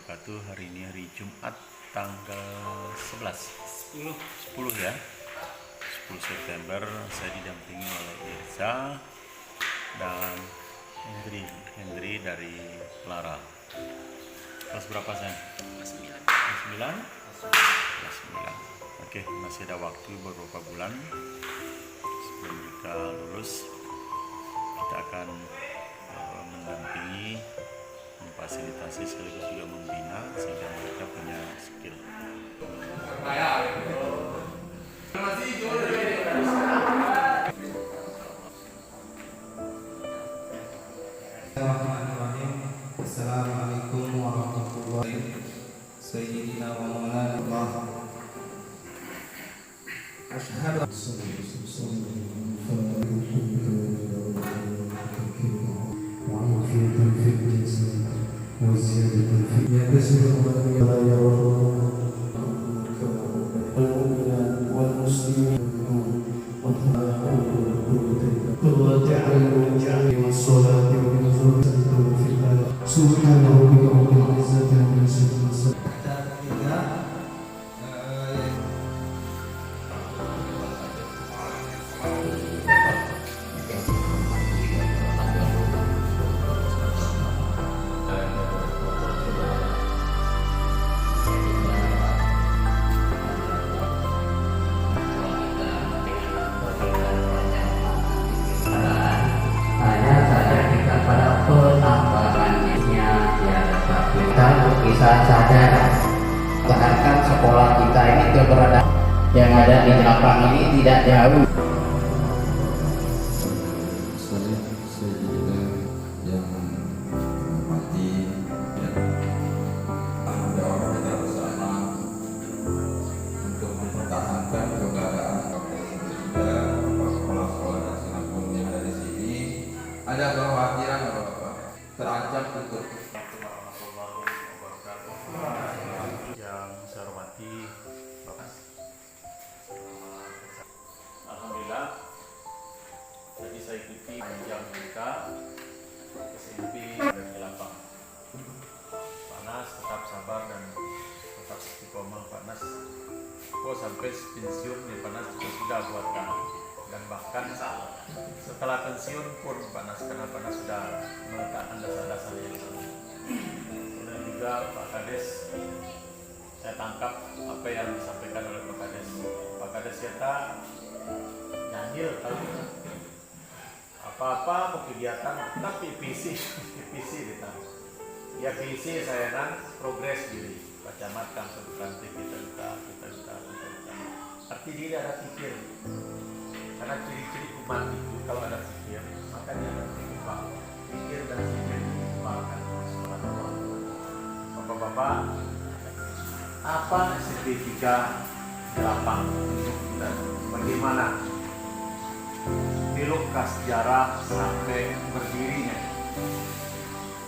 wabarakatuh. Hari ini hari Jumat tanggal 10 ya, 10 September. Saya didampingi oleh Irza dan Hendri dari Clara. Kelas berapa saya? Kelas 9. Kelas 9? Kelas 9. Oke, masih ada waktu beberapa bulan sebelum kita lulus. Kita akan mendampingi, memfasilitasi sekaligus juga membina sehingga mereka punya skill. Assalamualaikum warahmatullahi Sayyidina wa maulana Allah. Asyhadu sadar bahkan sekolah kita ini keberadaan yang ada di belakang ini tidak jauh. yang mati dan tanggung jawab kita bersama untuk mempertahankan keberadaan juga sekolah-sekolah nasional yang ada di sini. Ada kekhawatiran Bapak terancam tutup. Yang saya hormati Bapak, alhamdulillah tadi saya ikuti panjang mereka SMP dan di lapang. Panas, tetap sabar dan tetap istiqomah panas. Sampai pensiun di panas sudah buat kami, dan bahkan setelah pensiun pun panas karena panas sudah meletakkan dasar-dasar yang sama. Dan juga Pak Kades, saya tangkap apa yang disampaikan oleh Pak Kades. Pak Kades kita nyanyi kalau apa-apa mau kegiatan tapi visi ditambah. Ya visi saya kan progres diri, bacamatkan satu kanti kita. Arti diri ada pikir. Karena ciri-ciri umat itu kalau ada pikir, maka dia akan berkembang. Pikir dan pikir dikembangkan. Bapak-bapak, apa sertifika lapang untuk kita? Bagaimana belok ke sejarah sampai berdirinya?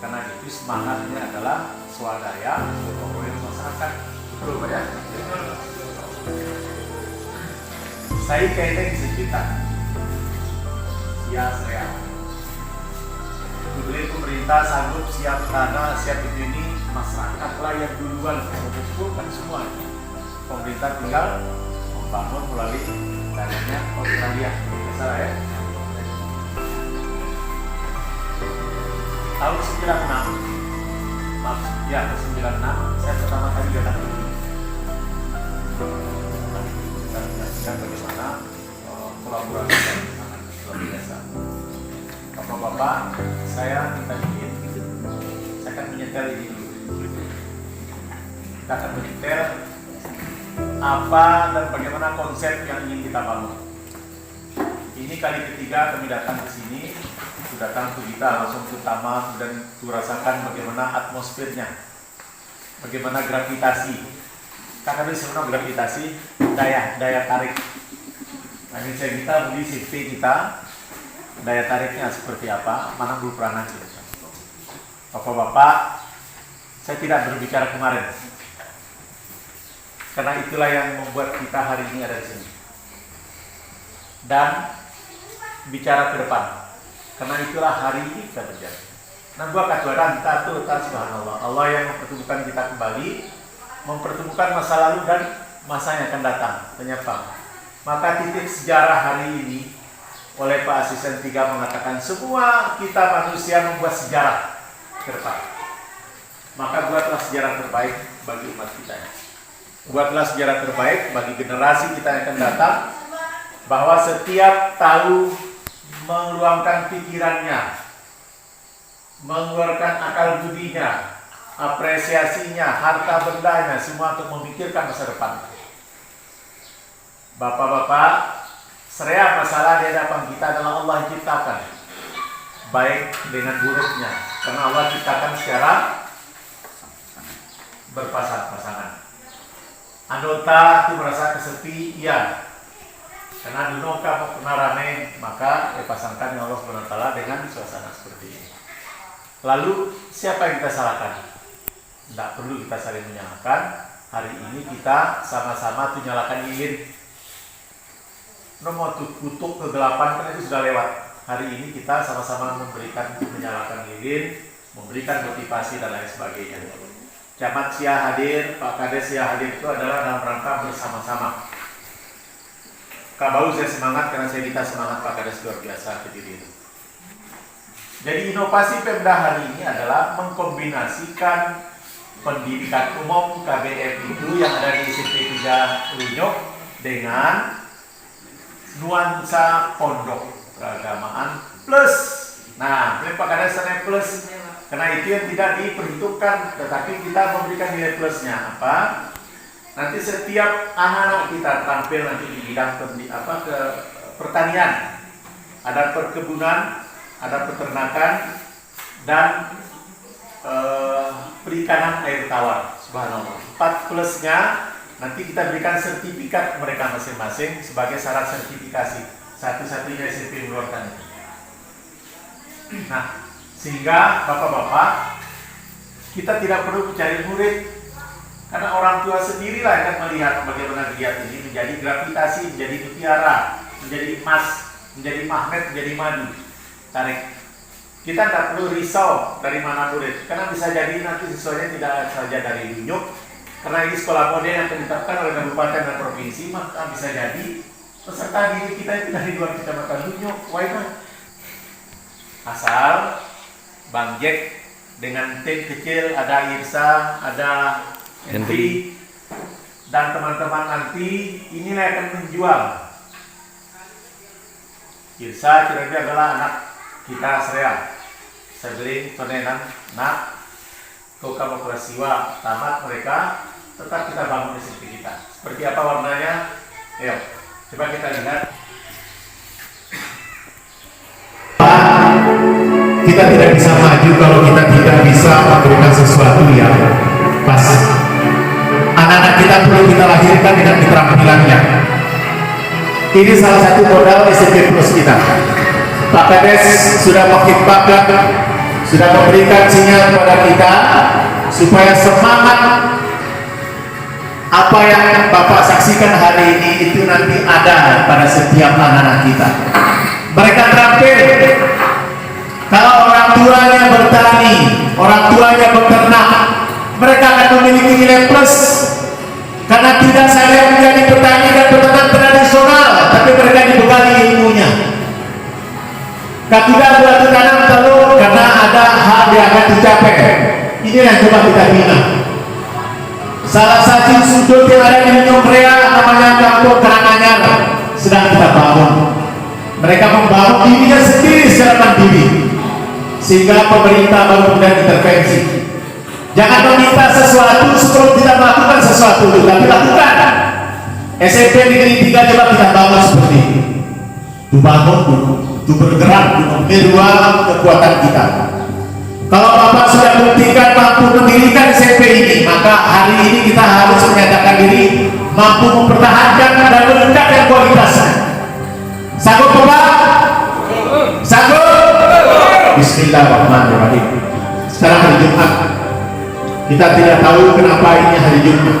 Karena itu semangatnya adalah swadaya gotong royong masyarakat. Betul Pak ya? Saya kayaknya sejuta saya dibeli pemerintah sanggup siap tanah, siap ini masyarakatlah yang duluan mengumpulkan semua. Pemerintah tinggal membangun melalui dananya Australia. Salah ya? Tahun 96, ya 96 saya pertama kali datang ke sini. Dan menyaksikan bagaimana kolaborasi yang sangat luar biasa. Bapak-bapak, saya minta izin, saya akan menyetel ini dulu. Kita akan menyetel apa dan bagaimana konsep yang ingin kita bangun. Ini kali ketiga kami datang ke sini. Datang ke kita langsung ke taman dan rasakan bagaimana atmosfernya, bagaimana gravitasi. Karena ini sebenarnya gravitasi daya tarik. Nah, ini saya kita beli safety kita, daya tariknya seperti apa, mana dulu peranan kita. Bapak-bapak, saya tidak berbicara kemarin, karena itulah yang membuat kita hari ini ada di sini. Dan bicara ke depan. Karena itulah hari ini kita berjalan. Nambah katuaran tatu subhanallah. Allah yang mempertemukan kita kembali, mempertemukan masa lalu dan masa yang akan datang, penyapa. Maka titik sejarah hari ini oleh Pak Asisten 3 mengatakan semua kita manusia membuat sejarah ke depan. Maka buatlah sejarah terbaik bagi umat kita. Buatlah sejarah terbaik bagi generasi kita yang akan datang, bahwa setiap tahu meluangkan pikirannya, mengeluarkan akal budinya, apresiasinya, harta bendanya, semua untuk memikirkan masa depan. Bapak-bapak, seria masalah di hadapan kita adalah Allah yang ciptakan, baik dengan buruknya, karena Allah ciptakan secara berpasang-pasangan. Anggota itu merasa kesepi, iya, karena dunoka pernah rame, maka dipasangkan Allah SWT dengan suasana seperti ini. Lalu siapa yang kita salahkan? Tidak perlu kita saling menyalahkan. Hari ini kita sama-sama tuh nyalakan lilin. Nomor kutuk kegelapan kan itu sudah lewat. Hari ini kita sama-sama menyalakan lilin, memberikan motivasi dan lain sebagainya. Camat Sia hadir, Pak Kades Sia hadir itu adalah dalam rangka bersama-sama. Kak Bau saya semangat karena saya minta semangat Pak Kades luar biasa ke diri itu. Jadi inovasi Pemda hari ini adalah mengkombinasikan pendidikan umum KBM itu yang ada di SMP 3 Lunyok dengan nuansa pondok keagamaan plus. Nah, Pak Kades plus, karena itu yang tidak diperhitungkan, tetapi kita memberikan nilai plusnya apa? Nanti setiap anak-anak kita tampil nanti di bidang ke pertanian, ada perkebunan, ada peternakan, dan perikanan air tawar. Subhanallah. 4 plusnya nanti kita berikan sertifikat mereka masing-masing sebagai syarat sertifikasi. Satu-satunya SMP mengeluarkan itu. Nah, sehingga bapak-bapak, kita tidak perlu mencari murid, karena orang tua sendirilah yang akan melihat bagaimana giat ini menjadi gravitasi, menjadi mutiara, menjadi emas, menjadi magnet, menjadi madu. Tarik. Kita tidak perlu risau dari mana murid, karena bisa jadi nanti siswanya tidak saja dari Lunyuk, karena ini sekolah modern yang ditetapkan oleh kabupaten dan provinsi, maka bisa jadi peserta didik kita itu dari luar kecamatan Lunyuk. Why not? Asal Bang Jack dengan tim kecil, ada Irsa, ada Henry, dan teman-teman nanti inilah yang akan menjual. Irsa kira-kira adalah anak kita Serea. Saya beli tonenan, nak, kau kamu kurasiwa, tamat mereka, tetap kita bangun SMP kita. Seperti apa warnanya? Ayo, coba kita lihat. Kita tidak bisa maju kalau kita tidak bisa memberikan sesuatu yang pas. Anak-anak kita perlu kita lahirkan dengan keterampilannya. Ini salah satu modal SMP Plus kita. Pak Kades sudah menghidupkan, sudah memberikan sinyal kepada kita supaya semangat apa yang Bapak saksikan hari ini itu nanti ada pada setiap anak-anak kita. Mereka terampil. Kalau orang tuanya bertani, orang tuanya beternak, mereka akan memiliki nilai plus. Karena tidak saja menjadi petani dan peternak tradisional, tapi mereka dibekali ilmunya. Tidak buat tanam telur karena ada hal yang akan dicapai. Ini yang coba kita bina. Salah satu sudut yang ada di Lunyuk Rea namanya Kampung Karanganyar sedang kita bangun. Mereka membangun dirinya sendiri secara mandiri, sehingga pemerintah baru kemudian intervensi. Jangan meminta sesuatu sebelum kita melakukan sesuatu, tapi lakukan. SMP Negeri 3 coba kita bangun seperti ini. Itu bangun dulu, itu bergerak dulu, meruang kekuatan kita. Kalau Bapak sudah buktikan mampu mendirikan SMP ini, maka hari ini kita harus menyatakan diri mampu mempertahankan dan meningkatkan kualitasnya. Sanggup Bapak? Sanggup? Bismillahirrahmanirrahim. Sekarang hari Jumat, kita tidak tahu kenapa ini hari Jumat.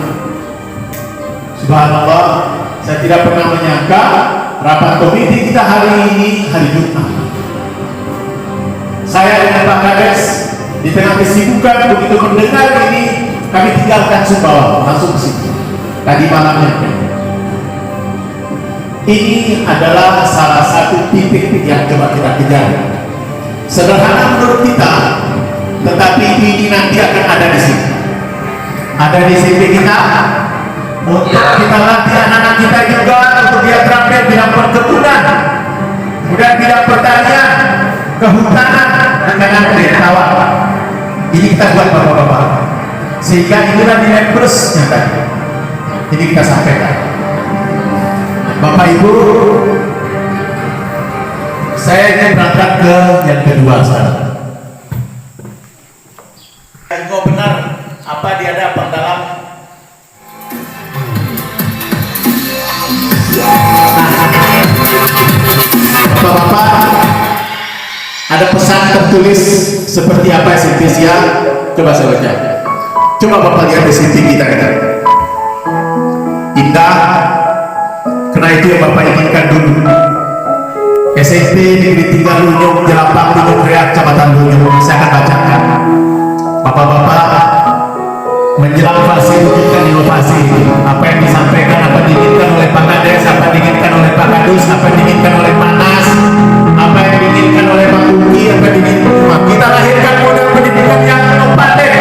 Subhanallah, saya tidak pernah menyangka rapat komite kita hari ini hari Jumat. Saya dengan Pak Kades Di tengah kesibukan begitu mendengar ini, kami tinggalkan Sumbawa langsung ke situ. Tadi malamnya. Ini adalah salah satu titik yang coba kita kejar. Sederhana menurut kita, tetapi ini nanti akan ada di sini. Ada di sini kita untuk kita latih anak-anak kita juga untuk dia terampil bidang perkebunan, kemudian bidang pertanian, kehutanan, dan lain-lain tawar. Ini kita buat bapak-bapak, sehingga inilah nilai plusnya tadi. Ini kita sampaikan. Bapak Ibu, saya ingin berangkat ke yang kedua sekarang. Engkau benar apa dihadapan dalam Bapak-bapak, ada pesan tertulis seperti apa Sintesia? Coba saya baca. Coba Bapak lihat di sini kita kata. Indah, karena itu yang Bapak inginkan dulu. SMP Negeri 3 Lunyung, Jelapang, Lunyung Rea, Kecamatan Lunyung. Saya akan bacakan. Bapak-bapak, menjelang fase wujudkan inovasi, apa yang disampaikan, apa yang diinginkan oleh Pak Kades, apa yang diinginkan oleh Pak Kadus, apa yang diinginkan oleh Panas, apa yang diinginkan oleh Pak Uki, apa yang diinginkan, kita lahirkan model pendidikan yang inovatif.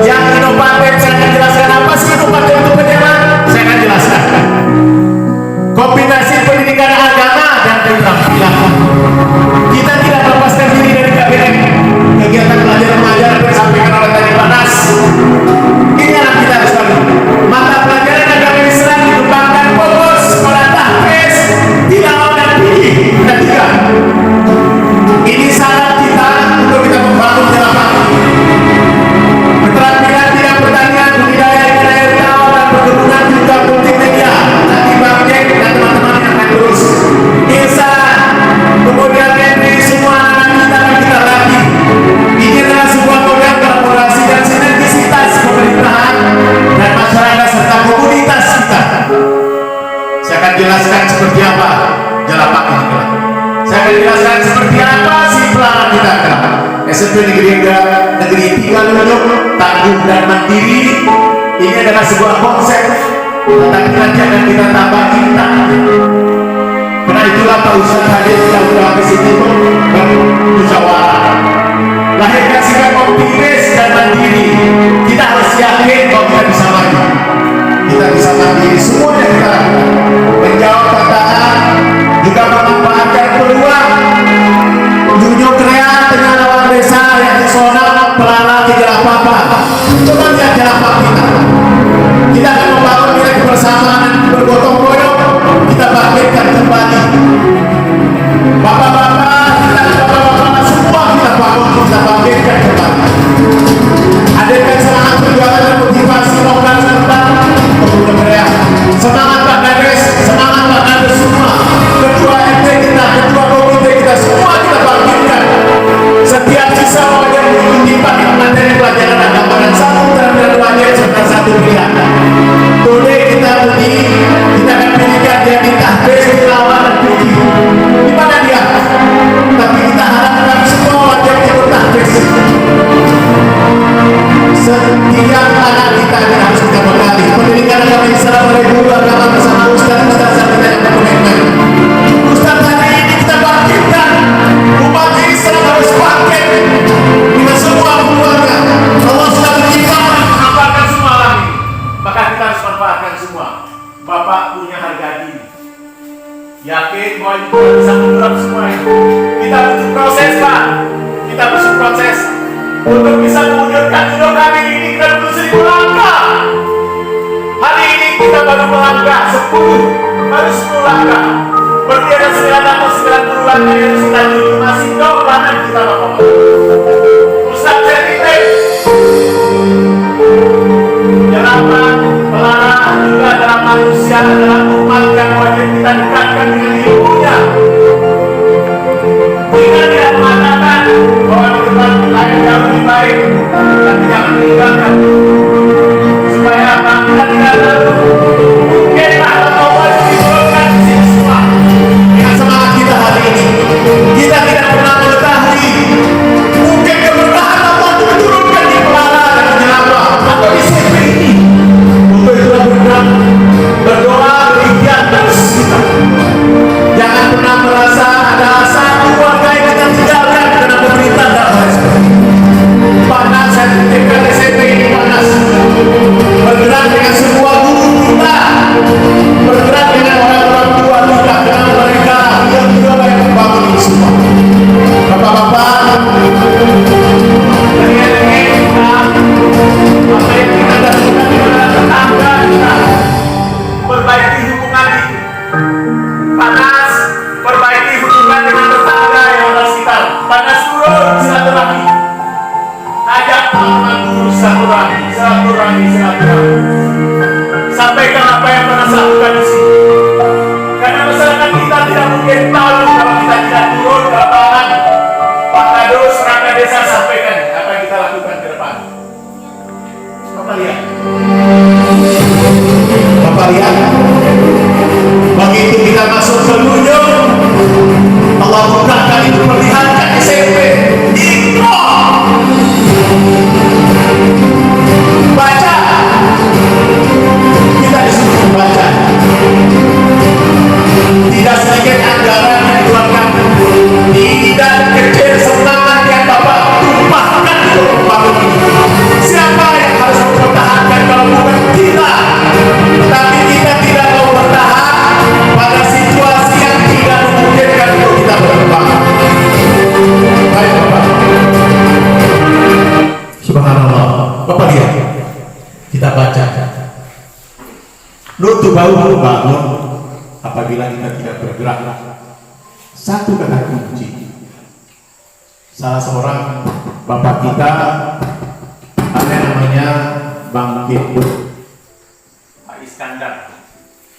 Yang inovatif, saya akan jelaskan apa sih inovatif itu penjelas. Saya akan jelaskan. Kombinasi pendidikan agama dan keterampilan. Kita tidak melepaskan diri dari KBM, kegiatan belajar mengajar yang disampaikan oleh tadi Panas. Ini anak kita harus tahu. Mata pelajaran agama Islam dikembangkan fokus sekolah tahfiz, tilawah dan fikih. Ketiga, ini syarat kita untuk kita membangun Jelapang. Keterampilan bidang pertanian, budidaya ikan air tawar dan perkebunan juga multimedia. Nanti Bang Jack dan teman-teman yang akan terus. Insa, kemudian ini semua anak kita akan kita latih. Ini adalah sebuah model kolaborasi dan sinergisitas pemerintahan dan masyarakat serta komunitas kita. Saya akan jelaskan seperti apa Jelapang ini kelak. Saya akan jelaskan seperti apa si pelanggan kita kelak. SMP Negeri 3 Lunyung, tangguh dan mandiri. Ini adalah sebuah konsep, tetapi nanti akan kita tambah kita. Karena itulah Pak Ustaz hadir yang sudah ke sini bermusyawarah. Lahirkan sikap optimis dan mandiri. Kita harus yakin bahwa kita bisa maju. Kita bisa mandiri, semuanya kita lakukan. Menjawab tantangan, juga memanfaatkan peluang. Lunyung Rea dengan lawan desa yang sonam pelana tidak apa-apa. Coba lihat Jelapang kita. Kita akan membangun nilai kebersamaan dan bergotong royong. Kita bangkitkan kembali. Bapak-bapak, bapak-bapak semua kita bangun, kita bangkitkan kembali. Hadirkan semangat perjuangan dan motivasi lokal serta Lunyung Rea. Semangat Pak Kades, semangat Pak Kades semua. Ketua RT kita, ketua komite kita, semua kita bangkitkan. Setiap sisa wajib mengikuti paket materi pelajaran agama dan satu keterampilan wajib serta satu pilihan. Boleh kita berdiri, kita akan pilihkan dia di tahfiz, tilawah dan fikih. Di mana dia? Tapi kita harapkan semua wajib ikut tahfiz. Setiap anak kita ini harus kita bekali pendidikan agama Islam oleh guru agama bersama ustaz-ustazah kita yang berkomitmen. Ustaz hari ini kita bangkitkan, umat Islam harus bangkit. Kita semua keluarga, Allah sudah mencipta manfaatkan semua lagi, maka kita harus manfaatkan semua. Bapak punya harga diri, yakin bahwa kita bisa mengurap semua itu. Kita butuh proses Pak, kita butuh proses. Untuk bisa mewujudkan hidup kami ini kita butuh 1000 langkah. Hari ini kita baru melangkah 10, baru 10 langkah. Berarti ada 9 atau 90 langkah yang sudah dilalui. Masih jauh banget kita Bapak. Ustaz Zetitek, Jelapang, pelana juga adalah manusia, adalah umat yang wajib kita dekatkan dengan ilmunya. Dengan dia mengatakan bahwa di depan kita yang lebih baik, dan jangan meninggalkan supaya apa kita tidak lalu mungkinlah Allah diturunkan di sini semua. Dengan semangat kita hari ini, kita tidak pernah mengetahui silaturahmi. Sampaikan apa yang pernah lakukan di sini. Karena masyarakat kita tidak mungkin tahu kalau kita tidak turun ke lapangan. Pak Kadus, perangkat desa, sampaikan apa yang kita lakukan ke depan. Bapak lihat. Begitu kita masuk ke ujung, Allah bukakan itu, perlihatkan SMP. Ikra. Baca. Kita disuruh membaca. Tidak sedikit anggaran yang dikeluarkan. Tidak kecil semangat yang Bapak tumpahkan untuk membangun ini. Siapa yang harus mempertahankan kalau bukan kita? Tapi kita tidak mau bertahan pada situasi yang tidak memungkinkan untuk kita berkembang. Baik Bapak. Subhanallah. Bapak lihat. Kita baca. Nutu baru bangun apabila kita tidak bergerak. Satu kata kunci. Salah seorang bapak kita ada namanya Bang Kirput Pak Iskandar.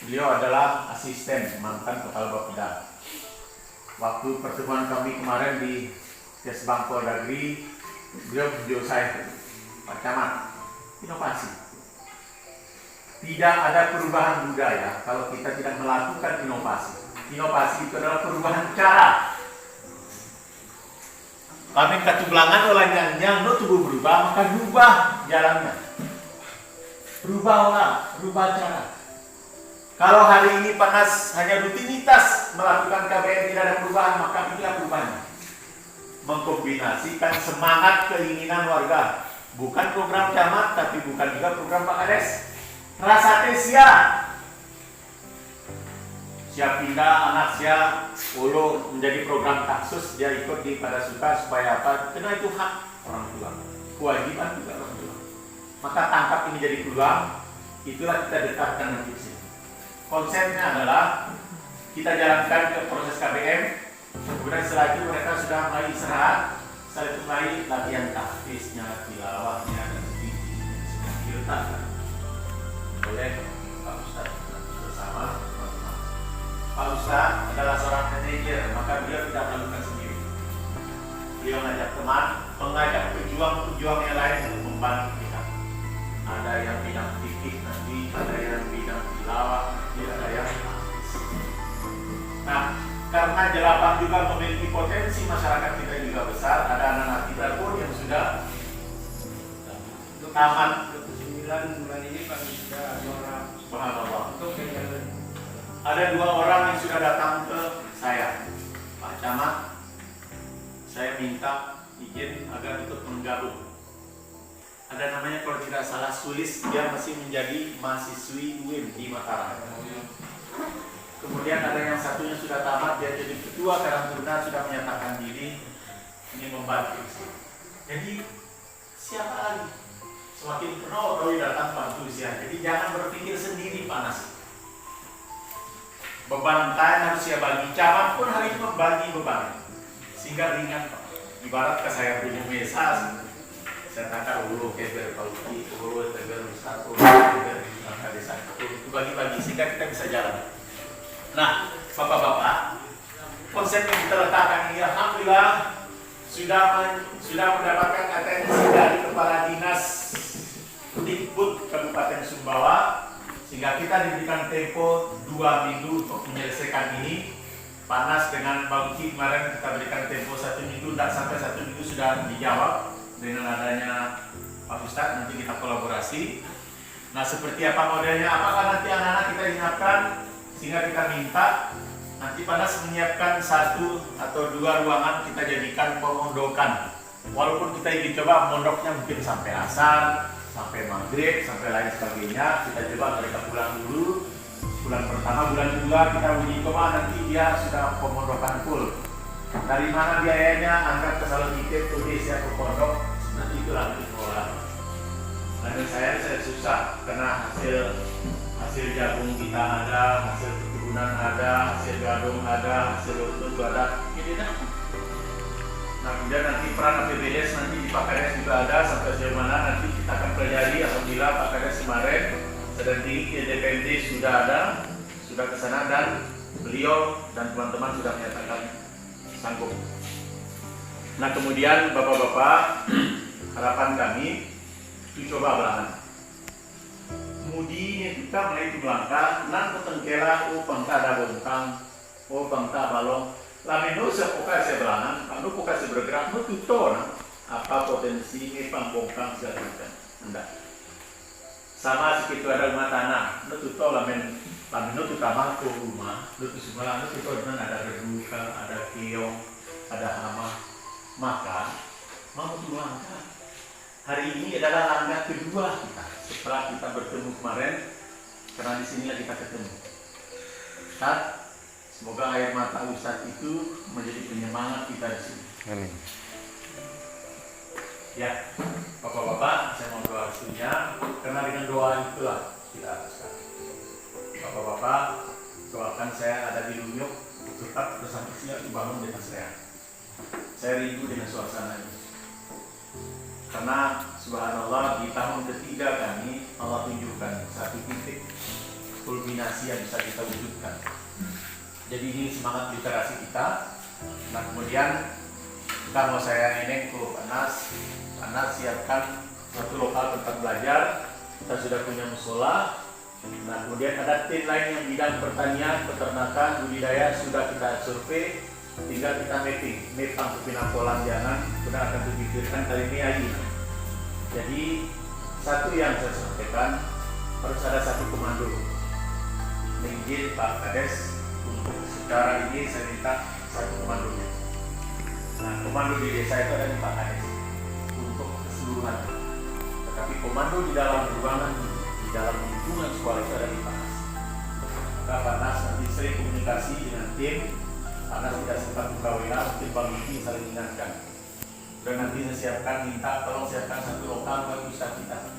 Beliau adalah asisten mantan kepala Bapeda. Waktu pertemuan kami kemarin di Kesbang Poldagri, beliau video saya, Pak Camat, inovasi. Tidak ada perubahan budaya kalau kita tidak melakukan inovasi. Inovasi itu adalah perubahan cara. Kami kecublangan olehnya tubuh berubah, maka berubah jalannya. Berubahlah, berubah cara. Kalau hari ini panas hanya rutinitas melakukan KBM tidak ada perubahan, maka inilah perubahannya. Mengkombinasikan semangat keinginan warga, bukan program camat, tapi bukan juga program Pak Kades. Rasa tesia, siap pindah anak siap ulu menjadi program taksus, dia ikut di pada suka supaya apa? Karena itu hak orang tua, kewajiban juga orang tua. Maka tangkap ini jadi peluang, itulah kita dekatkan nanti sini. Konsepnya adalah kita jalankan ke proses KBM, kemudian setelah itu mereka sudah mulai istirahat, setelah itu mulai latihan taktisnya, tilawahnya, dan diletakkan oleh Pak Ustadz bersama teman-teman. Pak Ustadz adalah seorang manajer, maka beliau tidak melakukan sendiri. Beliau mengajak teman, mengajak pejuang-pejuang yang lain untuk membantu kita. Ada yang bidang fikih nanti, ada yang bidang tilawah, nanti ada yang taktis. Nah, karena Jelapang juga memiliki potensi masyarakat kita juga besar, ada anak-anak kita pun yang sudah tamat. 9 bulan ini kami sudah juara. Subhanallah. Ada 2 orang yang sudah datang ke saya, Pak Camat. Saya minta izin agar ikut menggabung. Ada namanya kalau tidak salah Sulis, dia masih menjadi mahasiswi UIN di Mataram. Kemudian ada yang satunya sudah tamat, dia jadi ketua Karang Taruna, sudah menyatakan diri ingin membantu. Jadi siapa lagi? Semakin penuh Roy datang bantu usia. Jadi jangan berpikir sendiri panas. Beban tangan harus siap bagi. Camat pun hari ini membagi beban sehingga ringan. Ibarat ke saya punya mesa, saya tangkap ulu keber pauti, ulu keber satu, keber angka desa itu bagi-bagi sehingga kita bisa jalan. Nah, bapak-bapak, konsep yang kita letakkan ini alhamdulillah sudah mendapatkan atensi dari kepala dinas Dikbud Kabupaten Sumbawa, sehingga kita diberikan tempo 2 minggu untuk menyelesaikan ini. Panas dengan Bang Ki kemarin kita berikan tempo 1 minggu, tidak sampai 1 minggu sudah dijawab dengan adanya Pak Ustadz. Nanti kita kolaborasi. Nah, seperti apa modelnya? Apakah nanti anak-anak kita ingatkan sehingga kita minta nanti Panas menyiapkan 1 atau 2 ruangan kita jadikan pemondokan. Walaupun kita ingin coba mondoknya mungkin sampai asar, sampai maghrib, sampai lain sebagainya, kita coba mereka pulang dulu. Bulan pertama, bulan kedua kita uji coba, nanti dia sudah pemondokan full. Dari mana biayanya, angkat ke salon titip, tulis ya ke pondok, nanti itu lagi dikelola. Dan saya susah karena hasil jagung kita ada, hasil perkebunan ada, hasil gadung ada, hasil rumput ada, ini dah. Nah kemudian nanti peran APBDes nanti di Pak Kades juga ada sampai sejauh mana nanti kita akan pelajari. Alhamdulillah Pak Kades kemarin Badan Tinggi DPRD sudah ada, sudah ke sana dan beliau dan teman-teman sudah menyatakan sanggup. Nah kemudian bapak-bapak, harapan kami itu coba belahan. Mudinya kita mulai di belakang, nan ketengkela, pangka ada bongkang, pangka balong. Lamin nu sepoka saya belahan, anu poka saya bergerak, nu tutor apa potensi ini pambongkang segala macam. Enggak. Sama seperti ada rumah tanah, nu tutor lamin nu tutama ke rumah, nu semua nu tutor dengan ada reduka, ada keong, ada hama. Maka mau langkah. Hari ini adalah langkah kedua kita setelah kita bertemu kemarin, karena di sinilah kita ketemu. Ustaz, semoga air mata Ustaz itu menjadi penyemangat kita di sini. Amin. Ya, bapak-bapak, saya mau doa restunya, karena dengan doa itulah kita haruskan. Bapak-bapak, doakan saya ada di Lunyuk, tetap bersama siap dibangun dengan saya. Saya rindu dengan suasana ini. Karena subhanallah di tahun ketiga kami Allah tunjukkan satu titik kulminasi yang bisa kita wujudkan. Jadi ini semangat literasi kita. Nah kemudian kita mau saya neneng ke Panas siapkan satu lokal tempat belajar. Kita sudah punya musola. Nah kemudian ada tim lain yang bidang pertanian, peternakan, budidaya sudah kita survei. Tinggal kita mapping pinangkolan jangan sudah akan dipikirkan kali ini lagi. Jadi satu yang saya sampaikan harus ada satu komando. Izin Pak Kades untuk secara ini saya minta satu komandonya. Nah komando di desa itu ada di Pak Kades untuk keseluruhan. Tetapi komando di dalam ruangan, di dalam lingkungan sekolah itu ada di Panas. Maka Panas nanti sering komunikasi dengan tim. Karena tidak sempat buka WA, mungkin Bang Miki saling ingatkan. Dan nanti saya siapkan, minta tolong siapkan satu lokal bagi Ustaz kita.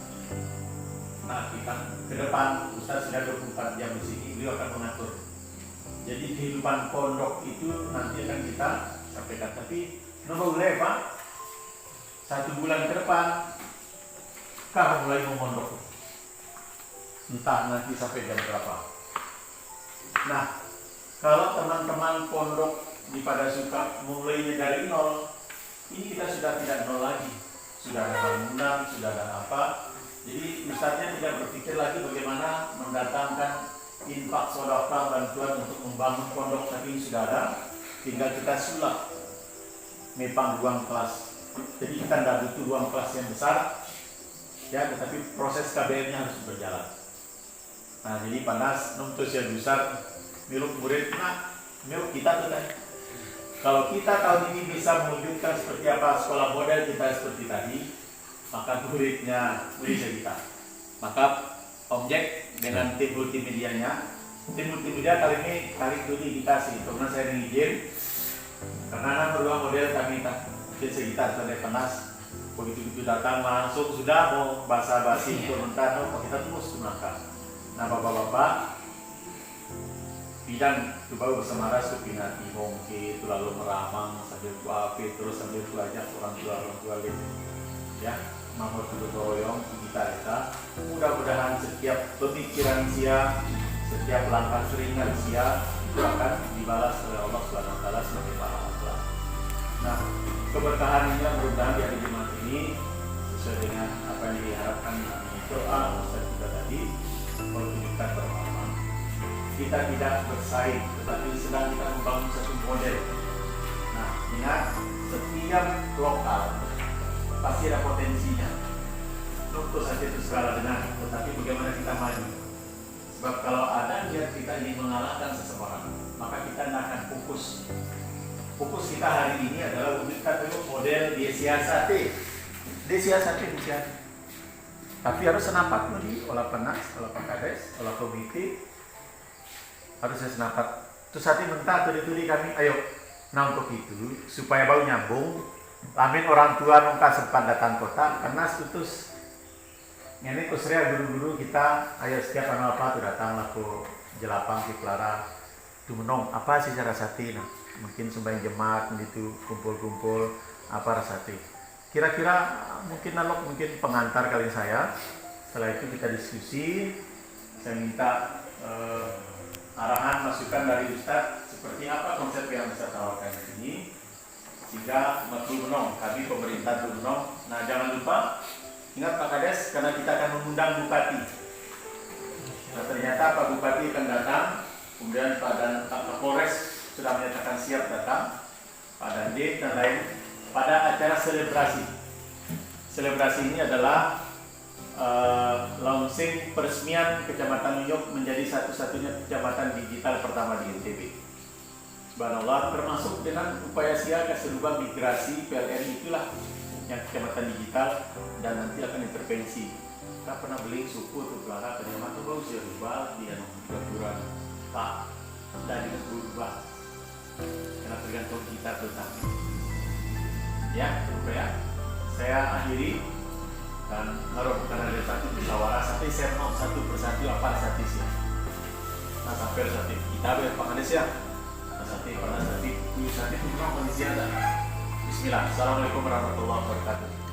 Nah kita ke depan Ustaz sudah 24 jam di sini, beliau akan mengatur. Jadi kehidupan pondok itu nanti akan kita sampaikan. Tapi nomor boleh Pak, 1 bulan ke depan kah mulai memondok. Entah nanti sampai jam berapa. Nah kalau teman-teman pondok di Padasuka mulainya dari nol, ini kita sudah tidak nol lagi. Sudah ada bangunan, sudah ada apa. Jadi Ustaznya tidak berpikir lagi bagaimana mendatangkan infak sedekah bantuan untuk membangun pondok, tapi ini sudah ada. Tinggal kita sulap mepang ruang kelas. Jadi kita tidak butuh ruang kelas yang besar, ya, tetapi proses KBR-nya harus berjalan. Nah, jadi Panas nuntut yang besar. Milik murid, milik kita tuh kan. Kalau kita tahun ini bisa mewujudkan seperti apa sekolah model kita seperti tadi, maka muridnya kita. Maka objek dengan tim multimedianya, tim multimedia kali ini kali dikasih. Karena saya izin, karena beruang model kami mungkin sekitar sampai Panas. Begitu datang langsung sudah mau basa-basi komentar, kita terus gunakan. Nah bapak-bapak, bidang itu baru bersama Rasul Pinati Mongki itu lalu meramang sambil kuapi terus sambil belajar orang tua gitu ya mamut dulu royong kita mudah-mudahan setiap pemikiran sia setiap langkah seringan sia itu akan dibalas oleh Allah Subhanahu wa taala sebagai pahala. Nah keberkahan ini mudah-mudahan di hari Jumat ini sesuai dengan apa yang diharapkan di doa Ustaz kita tadi menunjukkan bermanfaat. Kita tidak bersaing, tetapi sedang kita membangun satu model. Nah, ingat, setiap lokal pasti ada potensinya. Tentu saja itu segala dengan, tetapi bagaimana kita maju. Sebab kalau ada niat kita ingin mengalahkan seseorang, maka kita tidak akan fokus. Fokus kita hari ini adalah wujudkan dulu model disiasati. Tapi harus senapat di olah Panas, olah Pak Kades, olah komite. Harus saya senapat. Terus hati mentah tuli kami, ayo. Nah untuk itu supaya bau nyambung, lamin orang tua nungka sempat datang kota karena putus. Ini kusria guru-guru kita, ayo setiap anu apa tuh datanglah ke Jelapang ke Clara. Tuh menong apa sih cara sati nah. Mungkin sembahyang jemaat gitu kumpul-kumpul apa rasati. Kira-kira mungkin Nalok mungkin pengantar kali saya. Setelah itu kita diskusi. Saya minta arahan masukan dari Ustadz seperti apa konsep yang Ustadz tawarkan di sini. Sehingga matul menong, kami pemerintah tuh menong. Nah jangan lupa ingat Pak Kades karena kita akan mengundang Bupati. Nah ternyata Pak Bupati akan datang, kemudian Pak Kapolres sudah menyatakan siap datang, Pak Dandim dan lain pada acara selebrasi. Selebrasi ini adalah launching peresmian Kecamatan Uyuk menjadi satu-satunya kecamatan digital pertama di NTB. Subhanallah, termasuk dengan upaya siaga serubah migrasi PLN itulah yang kecamatan digital dan nanti akan intervensi. Kita pernah beli suku atau pelanggan kecamatan baru saya rubah dia juga kurang tak dari berubah karena tergantung kita tentang ya supaya saya akhiri dan naruh karena ada satu musyawarah sampai saya mau satu persatu apa statisnya. Nah sampai satu kita berpengaruh ya. Nanti pada saat itu kurang kondisi ada. Bismillah. Assalamualaikum warahmatullahi wabarakatuh.